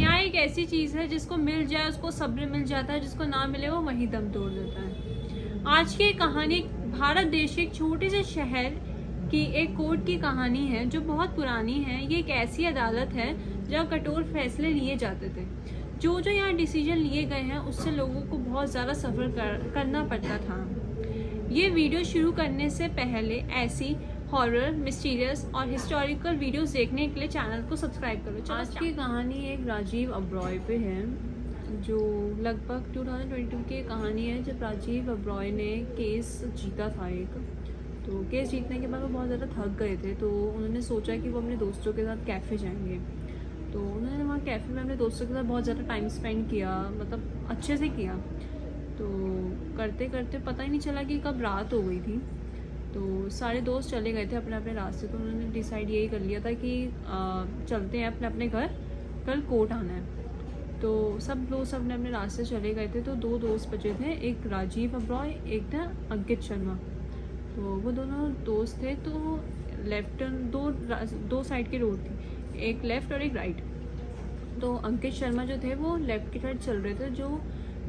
न्याय एक ऐसी चीज़ है जिसको मिल जाए उसको सब्र मिल जाता है, जिसको ना मिले वो वहीं दम तोड़ देता है। आज की कहानी भारत देश के एक छोटे से शहर की एक कोर्ट की कहानी है जो बहुत पुरानी है। ये एक ऐसी अदालत है जहाँ कठोर फैसले लिए जाते थे। जो यहाँ डिसीजन लिए गए हैं उससे लोगों को बहुत ज़्यादा सफ़र करना पड़ता था। ये वीडियो शुरू करने से पहले ऐसी हॉरर, मिस्टीरियस और हिस्टोरिकल वीडियोस देखने के लिए चैनल को सब्सक्राइब करो। आज की कहानी एक राजीव ओबरॉय पे है, जो लगभग 2022 की कहानी है जब राजीव ओबरॉय ने केस जीता था एक। तो केस जीतने के बाद वो बहुत ज़्यादा थक गए थे, तो उन्होंने सोचा कि वो अपने दोस्तों के साथ कैफ़े जाएंगे। तो उन्होंने वहाँ कैफ़े में अपने दोस्तों के साथ बहुत ज़्यादा टाइम स्पेंड किया, मतलब अच्छे से किया। तो करते करते पता ही नहीं चला कि कब रात हो गई थी। तो सारे दोस्त चले गए थे अपने अपने रास्ते। तो उन्होंने डिसाइड यही कर लिया था कि चलते हैं अपने अपने घर, कल कोर्ट आना है। तो सब दोस्त अपने अपने रास्ते चले गए थे। तो दो दोस्त बचे थे, एक राजीव ओबरॉय, एक था अंकित शर्मा। तो वो दोनों दोस्त थे। तो लेफ्ट दो साइड की रोड थी, एक लेफ़्ट और एक राइट। तो अंकित शर्मा जो थे वो लेफ़्ट की साइड चल रहे थे, जो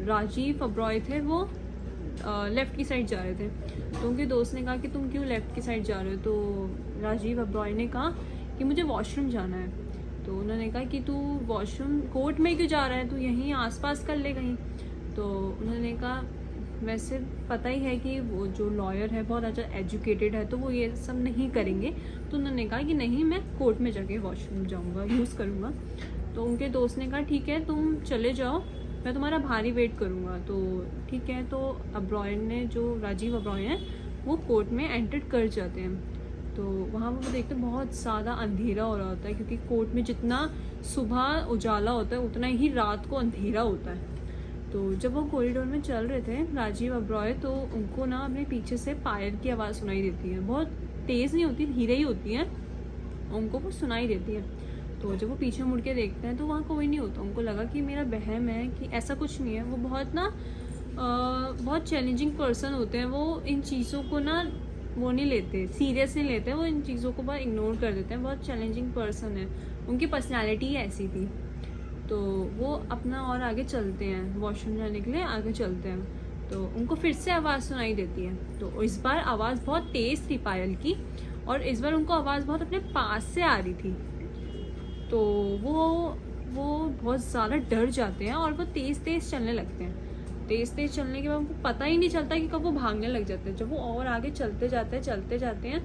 राजीव ओबरॉय थे वो लेफ़्ट की साइड जा रहे थे। तो उनके दोस्त ने कहा कि तुम क्यों लेफ़्ट की साइड जा रहे हो। तो राजीव ओबरॉय ने कहा कि मुझे वॉशरूम जाना है। तो उन्होंने कहा कि तू वॉशरूम कोर्ट में क्यों जा रहा है, तू यहीं आसपास कर ले कहीं। तो उन्होंने कहा वैसे पता ही है कि वो जो लॉयर है बहुत अच्छा एजुकेटेड है, तो वो ये सब नहीं करेंगे। तो उन्होंने कहा कि नहीं, मैं कोर्ट में जाके वॉशरूम जाऊँगा, यूज़ करूँगा। तो उनके दोस्त ने कहा ठीक है, तुम चले जाओ, मैं तुम्हारा भारी वेट करूँगा। तो ठीक है। तो ओबरॉय ने, जो राजीव ओबरॉय हैं, वो कोर्ट में एंटर कर जाते हैं। तो वहाँ वो देखते बहुत ज़्यादा अंधेरा हो रहा होता है, क्योंकि कोर्ट में जितना सुबह उजाला होता है उतना ही रात को अंधेरा होता है। तो जब वो कॉरिडोर में चल रहे थे राजीव ओबरॉय, तो उनको ना अपने पीछे से पायल की आवाज़ सुनाई देती है। बहुत तेज़ नहीं होती, धीरे ही होती है, उनको वो सुनाई देती है। तो जब वो पीछे मुड़ के देखते हैं तो वहाँ कोई नहीं होता। उनको लगा कि मेरा वहम है, कि ऐसा कुछ नहीं है। वो बहुत बहुत चैलेंजिंग पर्सन होते हैं। वो इन चीज़ों को ना वो नहीं लेते, सीरियस नहीं लेते, वो इन चीज़ों को बहुत इग्नोर कर देते हैं। बहुत चैलेंजिंग पर्सन है, उनकी पर्सनैलिटी ऐसी थी। तो वो अपना और आगे चलते हैं, वॉशरूम जाने के लिए आगे चलते हैं। तो उनको फिर से आवाज़ सुनाई देती है। तो इस बार आवाज़ बहुत तेज़ थी पायल की, और इस बार उनको आवाज़ बहुत अपने पास से आ रही थी। तो वो बहुत ज़्यादा डर जाते हैं और वो तेज़ तेज़ चलने लगते हैं। तेज़ तेज़ चलने के बाद उनको पता ही नहीं चलता कि कब वो भागने लग जाते हैं। जब वो और आगे चलते जाते हैं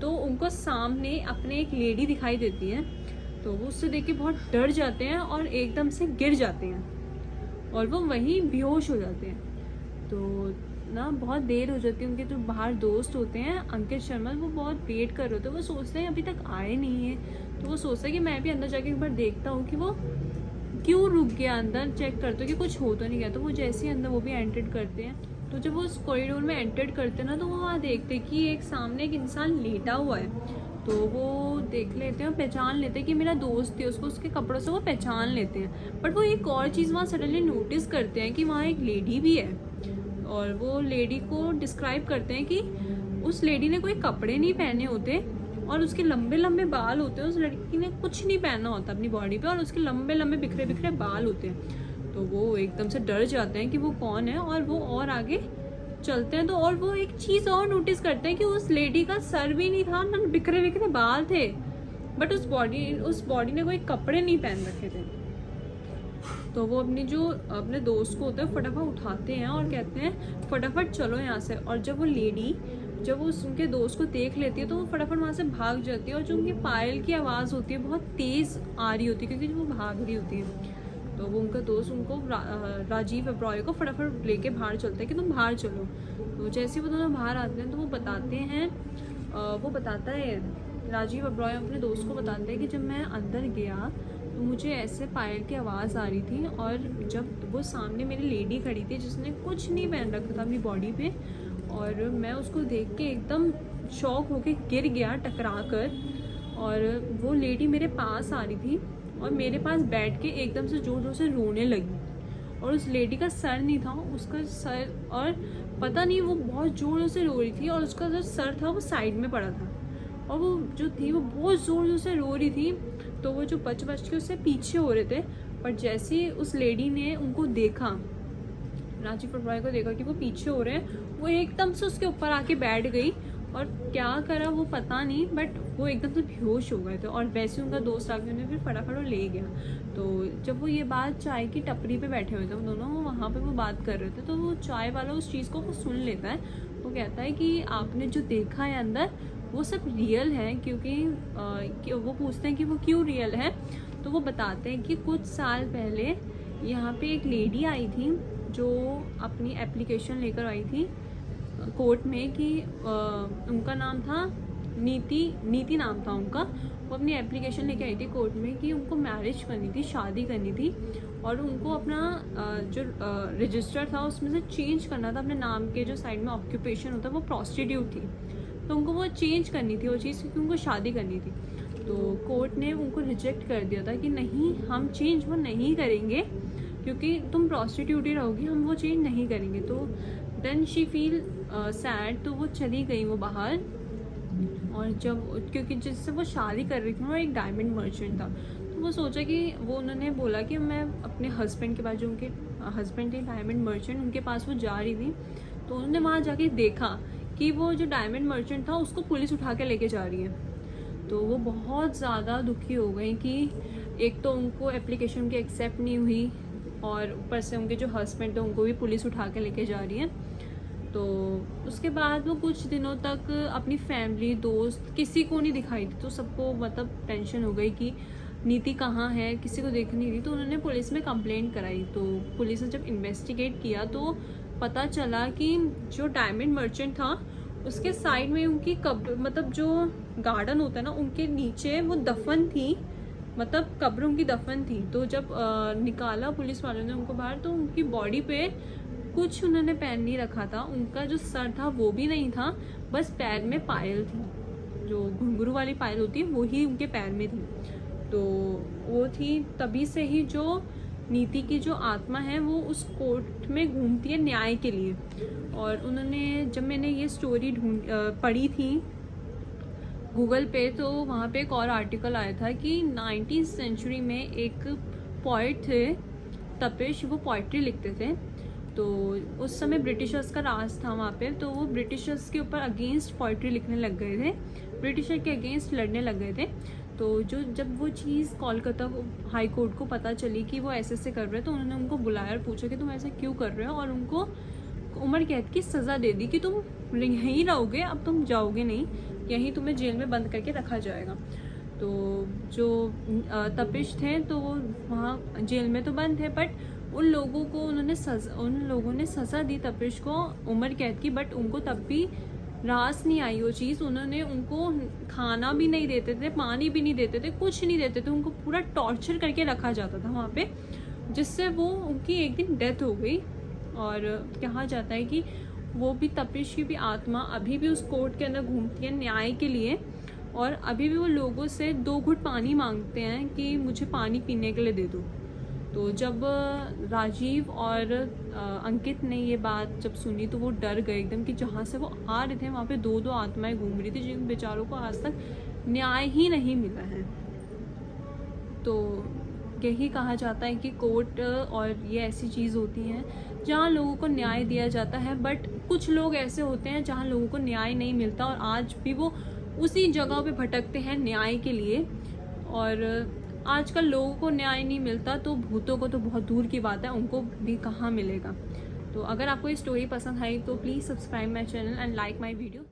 तो उनको सामने अपने एक लेडी दिखाई देती है। तो वो उससे देख के बहुत डर जाते हैं और एकदम से गिर जाते हैं और वो वहीं बेहोश हो जाते हैं। तो ना बहुत देर हो जाती है। उनके जो बाहर दोस्त होते हैं अंकित शर्मा, वो बहुत वेट कर रहे होते हैं। वो सोचते हैं अभी तक आए नहीं है। तो वो सोचता है कि मैं भी अंदर जाके एक बार देखता हूँ कि वो क्यों रुक गया, अंदर चेक करते हो कि कुछ हो तो नहीं गया। तो वो जैसे ही अंदर वो भी एंटर करते हैं। तो जब वो उस कॉरिडोर में एंटर करते हैं ना, तो वो वहाँ देखते हैं कि एक सामने एक इंसान लेटा हुआ है। तो वो देख लेते हैं और पहचान लेते हैं कि मेरा दोस्त है। उसको उसके कपड़ों से वो पहचान लेते हैं। बट वो एक और चीज़ वहाँ सडनली नोटिस करते हैं कि वहाँ एक लेडी भी है, और वो लेडी को डिस्क्राइब करते हैं कि उस लेडी ने कोई कपड़े नहीं पहने होते और उसके लंबे लंबे बाल होते हैं। उस लड़की ने कुछ नहीं पहना होता अपनी बॉडी पे, और उसके लंबे लंबे बिखरे बिखरे बाल होते हैं। तो वो एकदम से डर जाते हैं कि वो कौन है, और वो और आगे चलते हैं। तो और वो एक चीज़ और नोटिस करते हैं कि उस लेडी का सर भी नहीं था, ना बिखरे बिखरे बाल थे, बट उस बॉडी ने कोई कपड़े नहीं पहन रखे थे। तो वो अपने दोस्त को होता है फटाफट उठाते हैं और कहते हैं फटाफट चलो यहाँ से। और जब वो लेडी उनके दोस्त को देख लेती है तो वो फटाफट वहाँ से भाग जाती है। और जो उनकी पायल की आवाज़ होती है बहुत तेज़ आ रही होती है, क्योंकि वो भाग रही होती है। तो वो उनका दोस्त उनको राजीव ओबरॉय को फटाफट लेके बाहर चलता है कि तुम बाहर चलो। तो जैसे वो दोनों बाहर आते हैं तो वो बताता है राजीव ओबरॉय अपने दोस्त को बताते हैं कि जब मैं अंदर गया तो मुझे ऐसे पायल की आवाज़ आ रही थी, और जब वो सामने मेरी लेडी खड़ी थी जिसने कुछ नहीं पहन रखा था अपनी बॉडी पे, और मैं उसको देख के एकदम शॉक होके गिर गया टकरा कर। और वो लेडी मेरे पास आ रही थी और मेरे पास बैठ के एकदम से जोर जोर से रोने लगी। और उस लेडी का सर नहीं था, उसका सर, और पता नहीं वो बहुत जोर से रो रही थी, और उसका जो सर था वो साइड में पड़ा था, और वो जो थी वो बहुत ज़ोर ज़ोर से रो रही थी। तो वो जो बच के उससे पीछे हो रहे थे पर जैसे ही उस लेडी ने उनको देखा, राजीव रॉय को देखा कि वो पीछे हो रहे हैं, वो एकदम से उसके ऊपर आके बैठ गई और क्या करा वो पता नहीं, बट वो एकदम से बेहोश हो गए थे। और वैसे उनका दोस्त आके उन्हें फिर फटाफट ले गया। तो जब वो ये बात चाय की टपरी पे बैठे हुए थे वो दोनों, वो वहाँ पे वो बात कर रहे थे, तो वो चाय वाला उस चीज़ को वो सुन लेता है। वो कहता है कि आपने जो देखा है अंदर वो सब रियल है, क्योंकि वो पूछते हैं कि वो क्यों रियल है। तो वो बताते हैं कि कुछ साल पहले यहाँ पे एक लेडी आई थी जो अपनी एप्लीकेशन लेकर आई थी कोर्ट में कि उनका नाम था नीति नाम था उनका। वो अपनी एप्लीकेशन लेके आई थी कोर्ट में कि उनको मैरिज करनी थी, शादी करनी थी, और उनको अपना जो रजिस्टर था उसमें से चेंज करना था अपने नाम के जो साइड में ऑक्यूपेशन होता है, वो प्रोस्टिट्यूट थी, तो उनको वो चेंज करनी थी वो चीज़, क्योंकि उनको शादी करनी थी। तो कोर्ट ने उनको रिजेक्ट कर दिया था कि नहीं, हम चेंज वो नहीं करेंगे क्योंकि तुम प्रोस्टिट्यूट ही रहोगी, हम वो चेंज नहीं करेंगे। तो देन शी फील सैड, तो वो चली गई वो बाहर। और जब क्योंकि जिससे वो शादी कर रही थी वो एक डायमंड मर्चेंट था, तो वो सोचा कि वो उन्होंने बोला कि मैं अपने हस्बैंड के पास, जो उनके हस्बैंड थे डायमंड मर्चेंट, उनके पास वो जा रही थी। तो उन्होंने वहाँ जाके देखा कि वो जो डायमंड मर्चेंट था उसको पुलिस उठा के लेके जा रही है। तो वो बहुत ज़्यादा दुखी हो गई कि एक तो उनको एप्लीकेशन उनकी एक्सेप्ट नहीं हुई और ऊपर से उनके जो हस्बैंड थे उनको भी पुलिस उठा के लेके जा रही है। तो उसके बाद वो कुछ दिनों तक अपनी फैमिली, दोस्त, किसी को नहीं दिखाई थी। तो सबको मतलब टेंशन हो गई कि नीति कहाँ है, किसी को देख नहीं रही। तो उन्होंने पुलिस में कंप्लेंट कराई। तो पुलिस ने जब इन्वेस्टिगेट किया तो पता चला कि जो डायमंड मर्चेंट था उसके साइड में उनकी कब्र, मतलब जो गार्डन होता है ना, उनके नीचे वो दफन थी, मतलब कब्र उनकी दफन थी। तो जब निकाला पुलिस वालों ने उनको बाहर, तो उनकी बॉडी पे कुछ उन्होंने पहन नहीं रखा था, उनका जो सर था वो भी नहीं था, बस पैर में पायल थी, जो घुंघरू वाली पायल होती है वही उनके पैर में थी। तो वो थी, तभी से ही जो नीति की जो आत्मा है वो उस कोर्ट में घूमती है न्याय के लिए। और उन्होंने, जब मैंने ये स्टोरी पढ़ी थी गूगल पे, तो वहाँ पे एक और आर्टिकल आया था कि 19th सेंचुरी में एक पोइट थे तपिश, वो पोइट्री लिखते थे। तो उस समय ब्रिटिशर्स का राज था वहाँ पे, तो वो ब्रिटिशर्स के ऊपर अगेंस्ट पोइट्री लिखने लग गए थे, ब्रिटिशर के अगेंस्ट लड़ने लग गए थे। तो जब वो चीज़ कोलकाता हाई कोर्ट को पता चली कि वो ऐसे कर रहे हैं, तो उन्होंने उनको बुलाया और पूछा कि तुम ऐसा क्यों कर रहे हो, और उनको उम्र कैद की सज़ा दे दी कि तुम यहीं रहोगे, अब तुम जाओगे नहीं, यहीं तुम्हें जेल में बंद करके रखा जाएगा। तो जो तपिश थे तो वो वहाँ जेल में तो बंद थे, बट उन लोगों ने सज़ा दी तपिश को उम्र कैद की, बट उनको तब भी रास नहीं आई वो चीज़। उन्होंने उनको खाना भी नहीं देते थे, पानी भी नहीं देते थे, कुछ नहीं देते थे, उनको पूरा टॉर्चर करके रखा जाता था वहाँ पे, जिससे वो उनकी एक दिन डेथ हो गई। और कहा जाता है कि वो भी तपिश की भी आत्मा अभी भी उस कोर्ट के अंदर घूमती है न्याय के लिए, और अभी भी वो लोगों से 2 घुट पानी मांगते हैं कि मुझे पानी पीने के लिए दे दो। तो जब राजीव और अंकित ने ये बात जब सुनी तो वो डर गए एकदम कि जहाँ से वो आ रहे थे वहाँ पे 2 आत्माएं घूम रही थी, जिन बेचारों को आज तक न्याय ही नहीं मिला है। तो यही कहा जाता है कि कोर्ट और ये ऐसी चीज़ होती हैं जहाँ लोगों को न्याय दिया जाता है, बट कुछ लोग ऐसे होते हैं जहाँ लोगों को न्याय नहीं मिलता और आज भी वो उसी जगह पे भटकते हैं न्याय के लिए। और आजकल लोगों को न्याय नहीं मिलता तो भूतों को तो बहुत दूर की बात है, उनको भी कहाँ मिलेगा। तो अगर आपको ये स्टोरी पसंद आई तो please subscribe my channel and like my video.